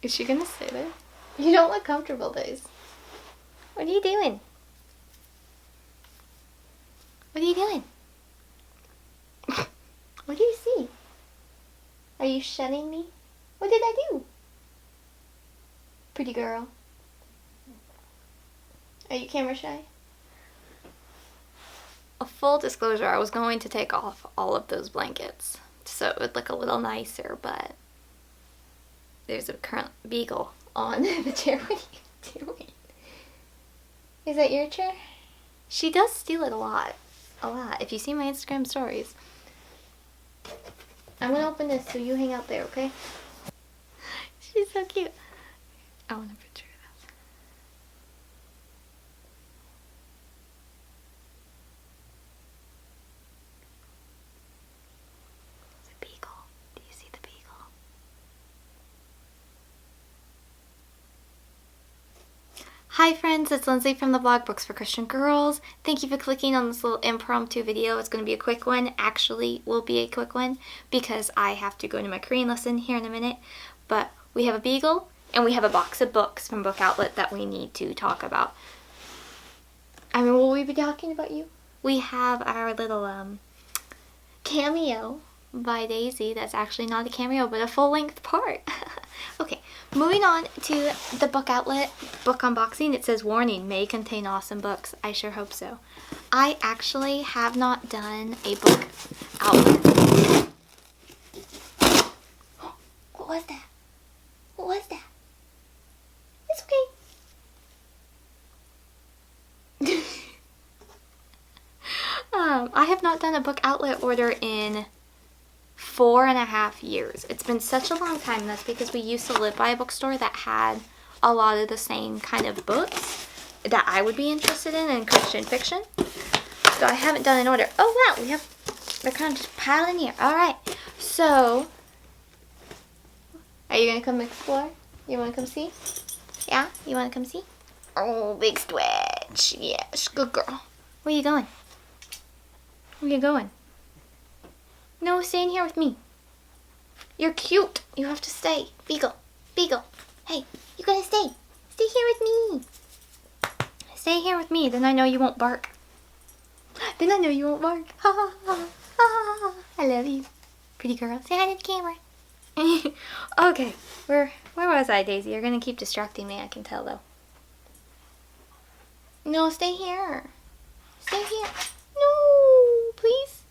Is she gonna stay there? You don't look comfortable, Days. What are you doing? What are you doing? What do you see? Are you shunning me? What did I do? Pretty girl. Are you camera shy? A full disclosure, I was going to take off all of those blankets so it would look a little nicer, but there's a current beagle on the chair. What are you doing? Is that your chair? She does steal it a lot. A lot. If you see my Instagram stories. I'm gonna open this so you hang out there, okay? She's so cute. I want a picture of this. It's a beagle. Do you see the beagle? Hi friends, it's Lindsay from the blog Books for Christian Girls. Thank you for clicking on this little impromptu video. It's going to be a quick one. Actually, will be a quick one because I have to go into my Korean lesson here in a minute. But we have a beagle and we have a box of books from Book Outlet that we need to talk about. I mean, will we be talking about you? We have our little cameo by Daisy. That's actually not a cameo, but a full-length part. Okay, moving on to the Book Outlet book unboxing. It says, warning, may contain awesome books. I sure hope so. I actually have not done a Book Outlet. What was that? What was that? It's okay. I have not done a Book Outlet order in 4.5 years. It's been such a long time, and that's because we used to live by a bookstore that had a lot of the same kind of books that I would be interested in Christian fiction. So I haven't done an order. Oh wow, they're kind of just piling here. Alright, so are you gonna come explore? You wanna come see? Yeah? You wanna come see? Oh, big stretch. Yes, good girl. Where are you going? Where are you going? No, stay in here with me. You're cute. You have to stay. Beagle. Beagle. Hey, you gotta stay. Stay here with me. Stay here with me. Then I know you won't bark. Then I know you won't bark. Ha ha ha ha. I love you. Pretty girl. Say hi to the camera. Okay. Where was I, Daisy? You're gonna keep distracting me, I can tell though. No, stay here. Stay here. No, please.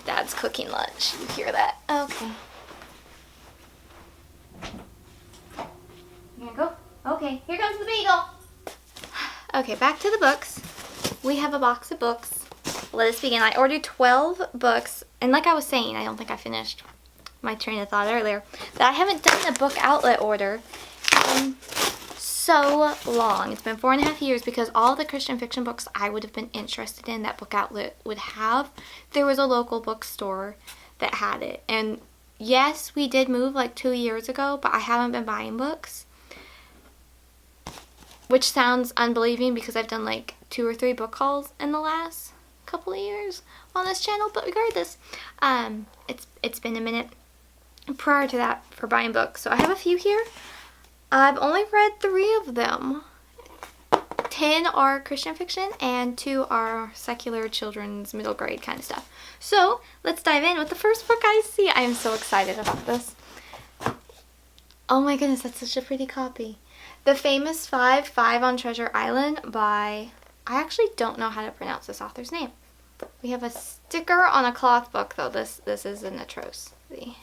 Dad's cooking lunch. You hear that? Okay. You gonna go? Okay, here comes the beagle. Okay, back to the books. We have a box of books. Let us begin. I ordered 12 books, and like I was saying, I don't think I finished my train of thought earlier, that I haven't done a Book Outlet order in so long. It's been 4.5 years because all the Christian fiction books I would have been interested in that Book Outlet would have, there was a local bookstore that had it. And yes, we did move like 2 years ago, but I haven't been buying books. Which sounds unbelieving because I've done like 2 or 3 book hauls in the last couple of years on this channel, but regardless, it's been a minute prior to that for buying books. So I have a few here. I've only read 3 of them. 10 are Christian fiction and 2 are secular children's middle grade kind of stuff. So let's dive in with the first book I see. I am so excited about this. Oh my goodness, that's such a pretty copy. The Famous Five, Five on Treasure Island by, I actually don't know how to pronounce this author's name. We have a sticker on a cloth book though. This is an atrocity.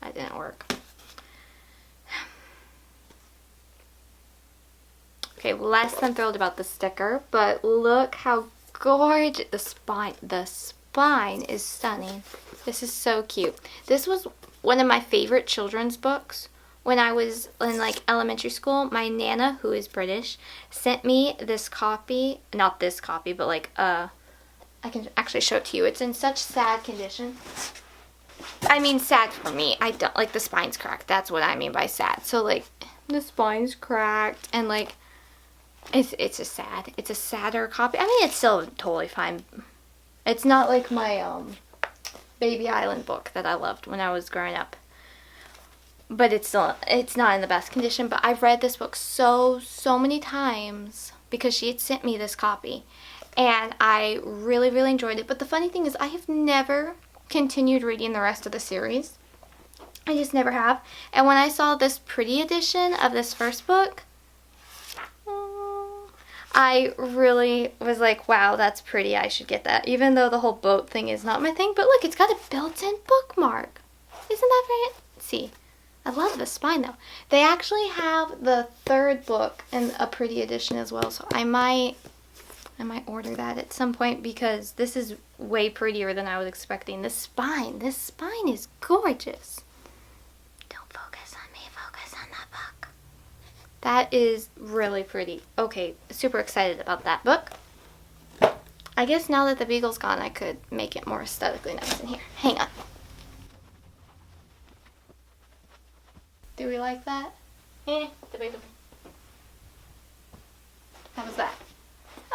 That didn't work. Okay, less than thrilled about the sticker, but look how gorgeous the spine is stunning. This is so cute. This was one of my favorite children's books when I was in like elementary school. My Nana, who is British, sent me this copy, not this copy, but like I can actually show it to you. It's in such sad condition. I mean sad for me. I don't like the spine's cracked. That's what I mean by sad. So like the spine's cracked and like it's a sadder copy. I mean it's still totally fine. It's not like my Baby Island book that I loved when I was growing up. But it's not in the best condition. But I've read this book so many times because she had sent me this copy. And I really, really enjoyed it. But the funny thing is I have never continued reading the rest of the series. I just never have. And when I saw this pretty edition of this first book, I really was like, wow, that's pretty. I should get that. Even though the whole boat thing is not my thing. But look, it's got a built-in bookmark. Isn't that right? See, I love the spine though. They actually have the third book in a pretty edition as well. So I might order that at some point because this is way prettier than I was expecting. This spine is gorgeous. Don't focus on me, focus on that book. That is really pretty. Okay, super excited about that book. I guess now that the beagle's gone, I could make it more aesthetically nice in here. Hang on. Do we like that? Debatable. How was that?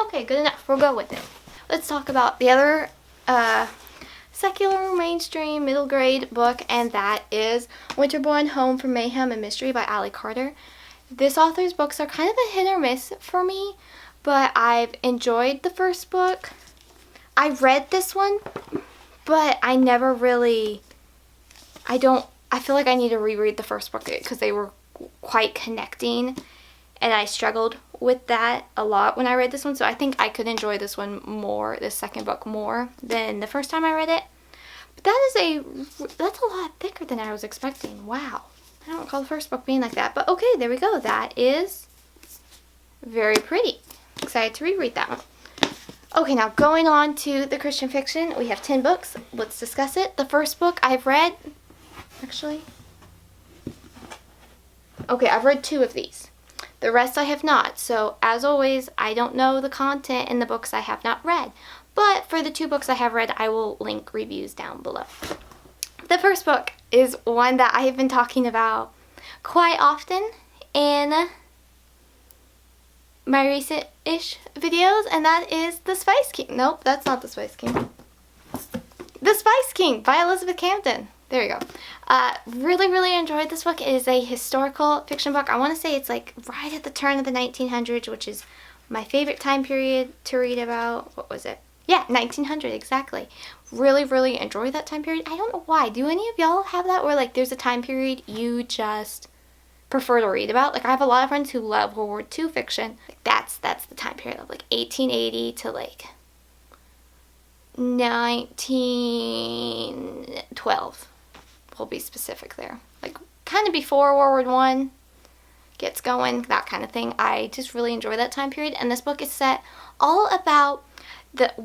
Okay, good enough. We'll go with it. Let's talk about the other secular, mainstream, middle grade book, and that is Winterborne, Home for Mayhem and Mystery by Ali Carter. This author's books are kind of a hit or miss for me, but I've enjoyed the first book. I read this one, but I never really, I feel like I need to reread the first book because they were quite connecting, and I struggled with that a lot when I read this one, so I think I could enjoy this one more, this second book more than the first time I read it. But that's a lot thicker than I was expecting. Wow. I don't recall the first book being like that, but okay, there we go. That is very pretty. Excited to reread that one. Okay, now going on to the Christian fiction. We have 10 books. Let's discuss it. The first book I've read, actually, okay, I've read 2 of these. The rest I have not. So, as always, I don't know the content in the books I have not read. But for the 2 books I have read, I will link reviews down below. The first book is one that I have been talking about quite often in my recent-ish videos, and that is The Spice King. Nope, that's not The Spice King. The Spice King by Elizabeth Camden. There you go. Really, really enjoyed this book. It is a historical fiction book. I want to say it's like right at the turn of the 1900s, which is my favorite time period to read about. What was it? Yeah, 1900, exactly. Really, really enjoy that time period. I don't know why. Do any of y'all have that where like there's a time period you just prefer to read about? Like I have a lot of friends who love World War II fiction. Like that's the time period of like 1880 to like 1912. We'll be specific there. Like kind of before World War I gets going, that kind of thing. I just really enjoy that time period, and this book is set all about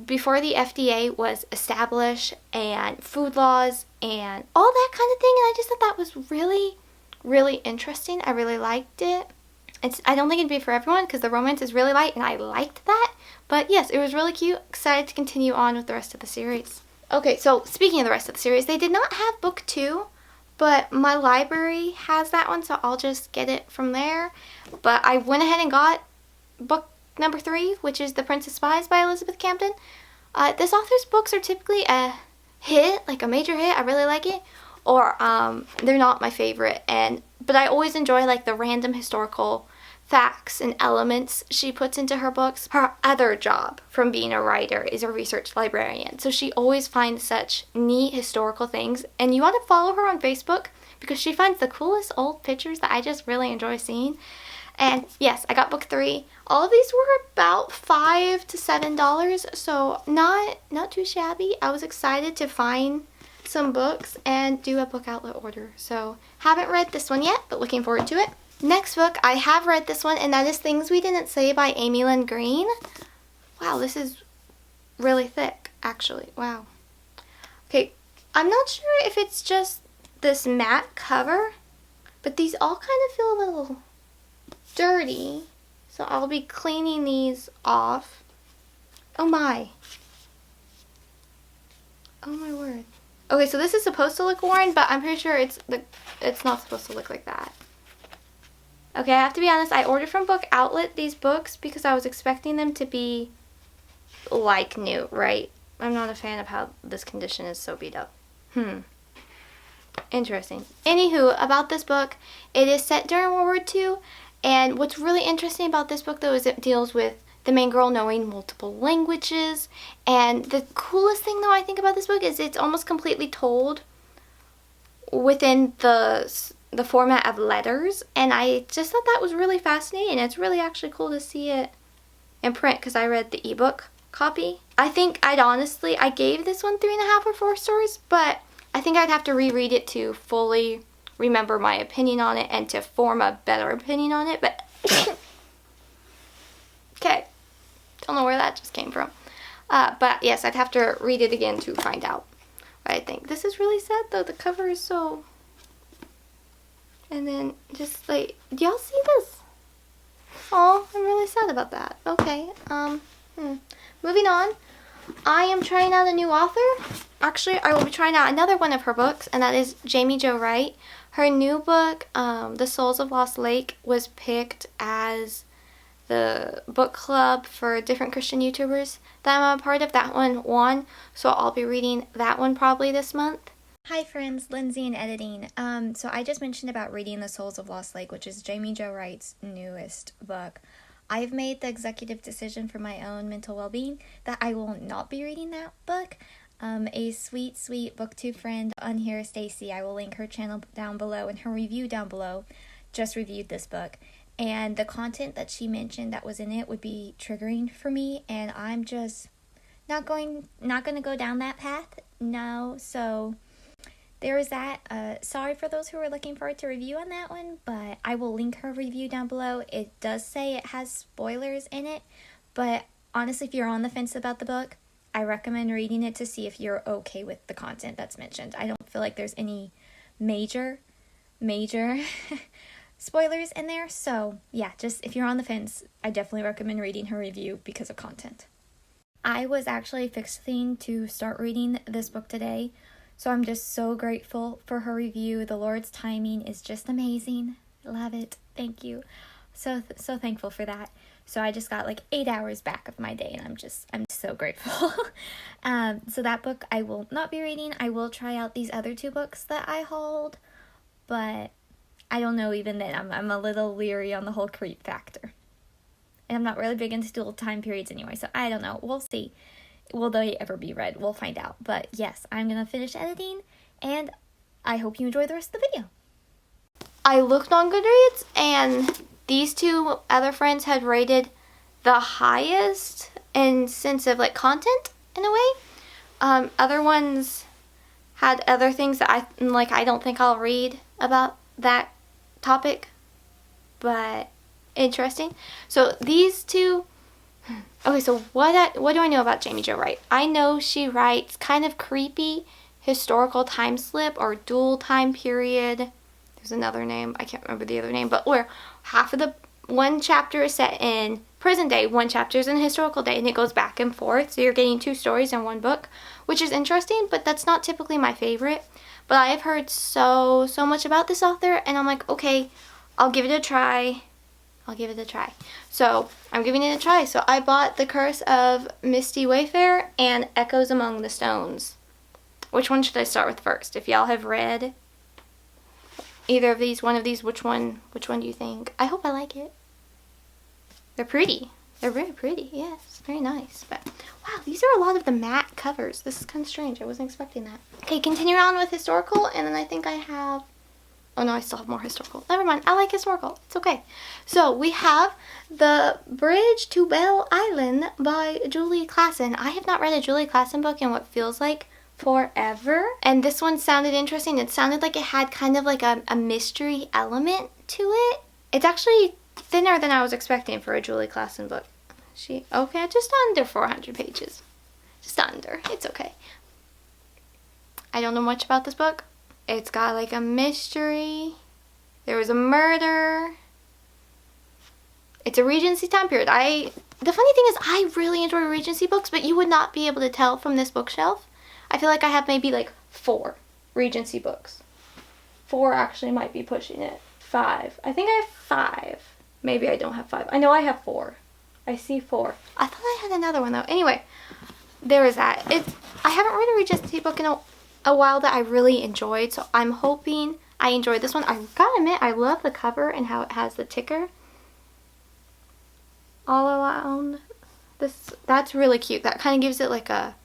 before the FDA was established and food laws and all that kind of thing, and I just thought that was really, really interesting. I really liked it. I don't think it'd be for everyone because the romance is really light, and I liked that. But yes, it was really cute. Excited to continue on with the rest of the series. Okay, so speaking of the rest of the series, they did not have book 2, but my library has that one, so I'll just get it from there. But I went ahead and got book number 3, which is The Prince of Spies by Elizabeth Camden. This author's books are typically a hit, like a major hit. I really like it. Or they're not my favorite, but I always enjoy like the random historical facts and elements she puts into her books. Her other job from being a writer is a research librarian, so she always finds such neat historical things, and you want to follow her on Facebook because she finds the coolest old pictures that I just really enjoy seeing. And yes, I got book 3. All of these were about $5 to $7, so not too shabby. I was excited to find some books and do a book outlet order. So haven't read this one yet, but looking forward to it. Next book, I have read this one, and that is Things We Didn't Say by Amy Lynn Green. Wow, this is really thick, actually. Wow. Okay, I'm not sure if it's just this matte cover, but these all kind of feel a little dirty, so I'll be cleaning these off. Oh my. Oh my word. Okay, so this is supposed to look worn, but I'm pretty sure it's not supposed to look like that. Okay, I have to be honest, I ordered from Book Outlet these books because I was expecting them to be like new, right? I'm not a fan of how this condition is so beat up. Interesting. Anywho, about this book, it is set during World War II, and what's really interesting about this book, though, is it deals with the main girl knowing multiple languages, and the coolest thing, though, I think about this book is it's almost completely told within the format of letters, and I just thought that was really fascinating. It's really actually cool to see it in print, because I read the ebook copy. I think I gave this one 3.5 or 4 stars, but I think I'd have to reread it to fully remember my opinion on it and to form a better opinion on it, but okay, don't know where that just came from. But yes, I'd have to read it again to find out what I think. This is really sad, though. The cover is so... And then just like, do y'all see this? Oh, I'm really sad about that. Okay, moving on. I am trying out a new author. Actually, I will be trying out another one of her books, and that is Jaime Jo Wright. Her new book, The Souls of Lost Lake, was picked as the book club for different Christian YouTubers that I'm a part of. That one won, so I'll be reading that one probably this month. Hi friends, Lindsey in editing. So I just mentioned about reading The Souls of Lost Lake, which is Jaime Jo Wright's newest book. I've made the executive decision for my own mental well-being that I will not be reading that book. A sweet booktube friend on here, Stacey, I will link her channel down below and her review down below, just reviewed this book. And the content that she mentioned that was in it would be triggering for me, and I'm just not going to go down that path. No, so there is that. Sorry for those who are looking forward to review on that one, but I will link her review down below. It does say it has spoilers in it, but honestly, if you're on the fence about the book, I recommend reading it to see if you're okay with the content that's mentioned. I don't feel like there's any major spoilers in there, so yeah, just if you're on the fence, I definitely recommend reading her review because of content. I was actually fixing to start reading this book today, so I'm just so grateful for her review. The Lord's timing is just amazing. Love it. Thank you. So thankful for that. So I just got like 8 hours back of my day, and I'm so grateful. So that book I will not be reading. I will try out these other 2 books that I hauled, but I don't know, even then I'm a little leery on the whole creep factor. And I'm not really big into dual time periods anyway, so I don't know. We'll see. Will they ever be read? We'll find out. But yes, I'm going to finish editing, and I hope you enjoy the rest of the video. I looked on Goodreads, and these 2 other friends had rated the highest in sense of like content in a way. Other ones had other things that I don't think I'll read about that topic, but interesting. So these 2. Okay, so what do I know about Jaime Jo Wright? I know she writes kind of creepy historical time slip or dual time period. There's another name. I can't remember the other name, but where half of the one chapter is set in present day, one chapter is in historical day, and it goes back and forth. So you're getting 2 stories in one book, which is interesting, but that's not typically my favorite. But I have heard so much about this author, and I'm like, okay, I'll give it a try. So I'm giving it a try. So I bought The Curse of Misty Wayfair and Echoes Among the Stones. Which one should I start with first? If y'all have read either of these, one of these, which one do you think? I hope I like it. They're pretty. They're very pretty. Yes, very nice. But wow, these are a lot of the matte covers. This is kind of strange. I wasn't expecting that. Okay, continue on with historical, and then I think I have... Oh no, I still have more historical. Never mind. I like historical. It's okay. So we have The Bridge to Belle Island by Julie Klassen. I have not read a Julie Klassen book in what feels like forever. And this one sounded interesting. It sounded like it had kind of like a mystery element to it. It's actually thinner than I was expecting for a Julie Klassen book. Okay, just under 400 pages. Just under. It's okay. I don't know much about this book. It's got like a mystery. There was a murder. It's a Regency time period. The funny thing is I really enjoy Regency books, but you would not be able to tell from this bookshelf. I feel like I have maybe like 4 Regency books. 4 actually might be pushing it. 5. I think I have 5. Maybe I don't have 5. I know I have 4. I see 4. I thought I had another one though. Anyway, there is that. I haven't read a Regency book in a a while that I really enjoyed, so I'm hoping I enjoyed this one. I gotta admit, I love the cover and how it has the ticker all around this. That's really cute. That kind of gives it like a,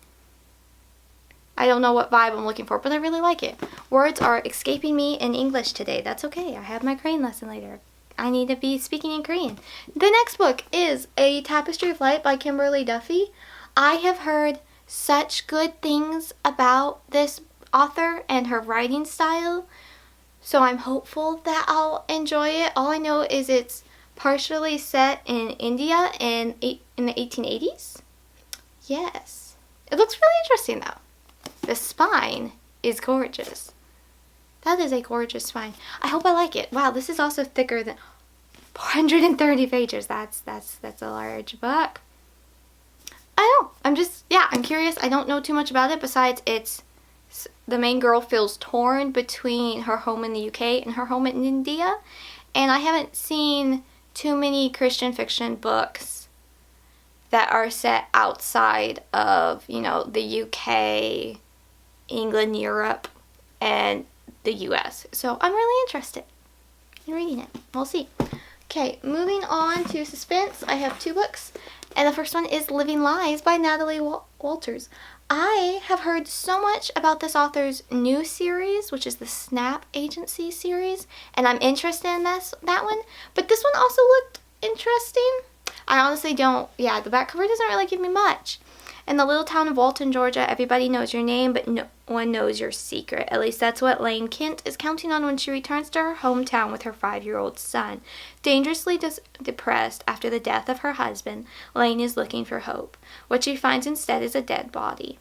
I don't know what vibe I'm looking for, but I really like it. Words are escaping me in English today. That's okay. I have my Korean lesson later. I need to be speaking in Korean. The next book is A Tapestry of Light by Kimberly Duffy. I have heard such good things about this author and her writing style, so I'm hopeful that I'll enjoy it. All I know is it's partially set in India in the 1880s. Yes. It looks really interesting though. The spine is gorgeous. That is a gorgeous spine. I hope I like it. Wow, this is also thicker than 430 pages. That's a large book. I don't know. I'm curious. I don't know too much about it besides the main girl feels torn between her home in the UK and her home in India. And I haven't seen too many Christian fiction books that are set outside of, you know, the UK, England, Europe, and the US. So I'm really interested in reading it. We'll see. Okay, moving on to suspense. I have 2 books, and the first one is Living Lies by Natalie Walters. I have heard so much about this author's new series, which is the Snap Agency series, and I'm interested in that one. But this one also looked interesting. I honestly don't, the back cover doesn't really give me much. In the little town of Walton, Georgia, everybody knows your name, but no one knows your secret. At least that's what Lane Kent is counting on when she returns to her hometown with her 5-year-old son. Dangerously depressed after the death of her husband, Lane is looking for hope. What she finds instead is a dead body.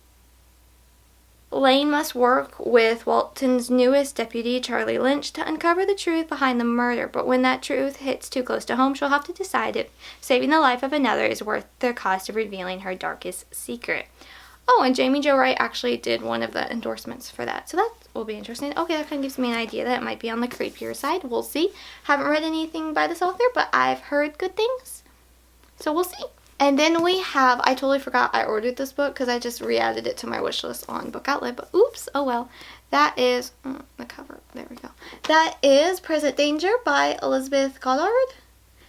Lane must work with Walton's newest deputy, Charlie Lynch, to uncover the truth behind the murder, but when that truth hits too close to home, she'll have to decide if saving the life of another is worth the cost of revealing her darkest secret. Oh, and Jaime Jo Wright actually did one of the endorsements for that, so that will be interesting. Okay, that kind of gives me an idea that it might be on the creepier side. We'll see. Haven't read anything by this author, but I've heard good things, so we'll see. And then we have, I totally forgot I ordered this book because I just re-added it to my wish list on Book Outlet, but oops, oh well. That is, the cover, there we go. That is Present Danger by Elizabeth Goddard.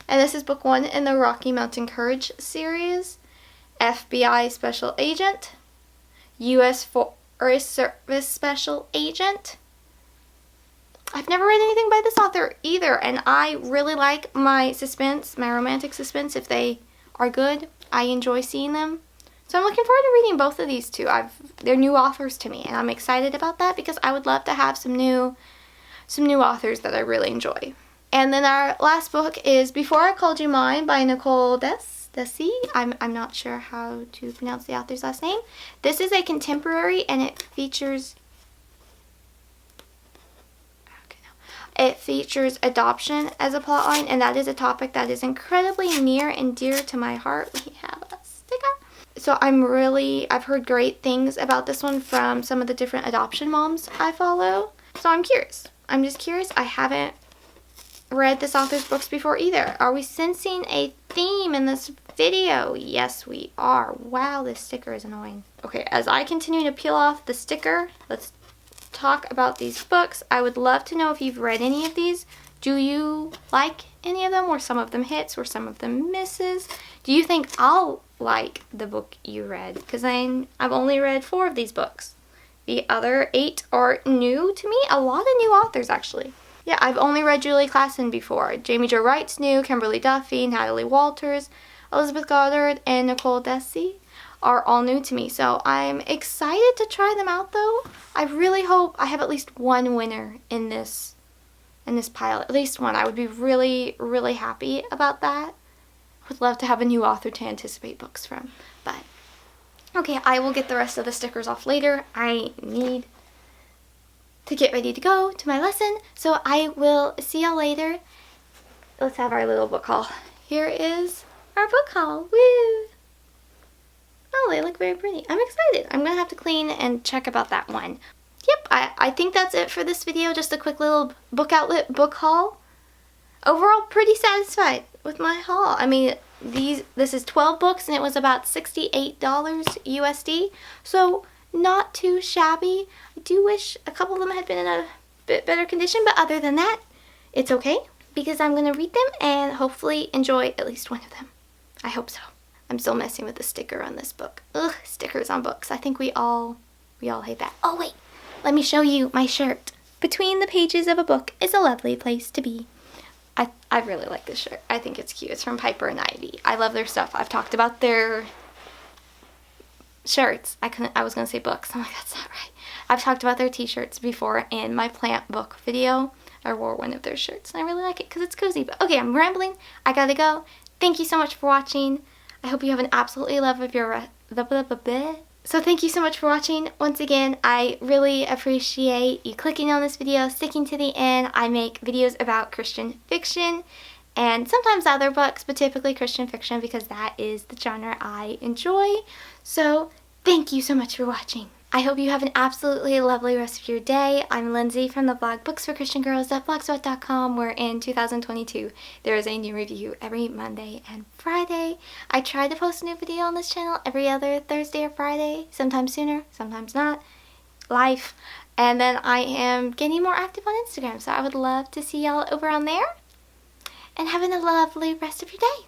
And this is book 1 in the Rocky Mountain Courage series. FBI Special Agent. U.S. Forest Service Special Agent. I've never read anything by this author either, and I really like my suspense, my romantic suspense, if they are good. I enjoy seeing them. So I'm looking forward to reading both of these 2. They're new authors to me, and I'm excited about that because I would love to have some new authors that I really enjoy. And then our last book is Before I Called You Mine by Nicole Desse. I'm not sure how to pronounce the author's last name. This is a contemporary, and it features adoption as a plotline, and that is a topic that is incredibly near and dear to my heart. We have a sticker. So I've heard great things about this one from some of the different adoption moms I follow. So I'm curious. I'm just curious. I haven't read this author's books before either. Are we sensing a theme in this video? Yes, we are. Wow, this sticker is annoying. Okay, as I continue to peel off the sticker, let's talk about these books. I would love to know if you've read any of these. Do you like any of them? Or some of them hits? Or some of them misses? Do you think I'll like the book you read? Because I've only read 4 of these books. The other 8 are new to me. A lot of new authors, actually. Yeah, I've only read Julie Klassen before. Jaime Jo Wright's new, Kimberly Duffy, Natalie Walters, Elizabeth Goddard, and Nicole Desse are all new to me. So I'm excited to try them out though. I really hope I have at least one winner in this pile. At least one. I would be really, really happy about that. I would love to have a new author to anticipate books from. But okay, I will get the rest of the stickers off later. I need to get ready to go to my lesson. So I will see y'all later. Let's have our little book haul. Here is our book haul. Woo! Oh, they look very pretty. I'm excited. I'm going to have to clean and check about that one. Yep, I think that's it for this video. Just a quick little Book Outlet book haul. Overall, pretty satisfied with my haul. I mean, this is 12 books and it was about $68 USD. So not too shabby. I do wish a couple of them had been in a bit better condition, but other than that, it's okay because I'm going to read them and hopefully enjoy at least one of them. I hope so. I'm still messing with the sticker on this book. Ugh, stickers on books. I think we all hate that. Oh wait, let me show you my shirt. Between the pages of a book is a lovely place to be. I really like this shirt. I think it's cute. It's from Piper and Ivy. I love their stuff. I've talked about their shirts. I was gonna say books. I'm like, that's not right. I've talked about their t-shirts before in my plant book video. I wore one of their shirts and I really like it because it's cozy. But okay, I'm rambling. I gotta go. Thank you so much for watching. I hope you have an absolutely lovely So thank you so much for watching. Once again, I really appreciate you clicking on this video, sticking to the end. I make videos about Christian fiction and sometimes other books, but typically Christian fiction because that is the genre I enjoy. So thank you so much for watching. I hope you have an absolutely lovely rest of your day. I'm Lindsey from the blog booksforchristiangirls.blogspot.com, where in 2022 there is a new review every Monday and Friday. I try to post a new video on this channel every other Thursday or Friday, sometimes sooner, sometimes not. Life. And then I am getting more active on Instagram, so I would love to see y'all over on there. And having a lovely rest of your day.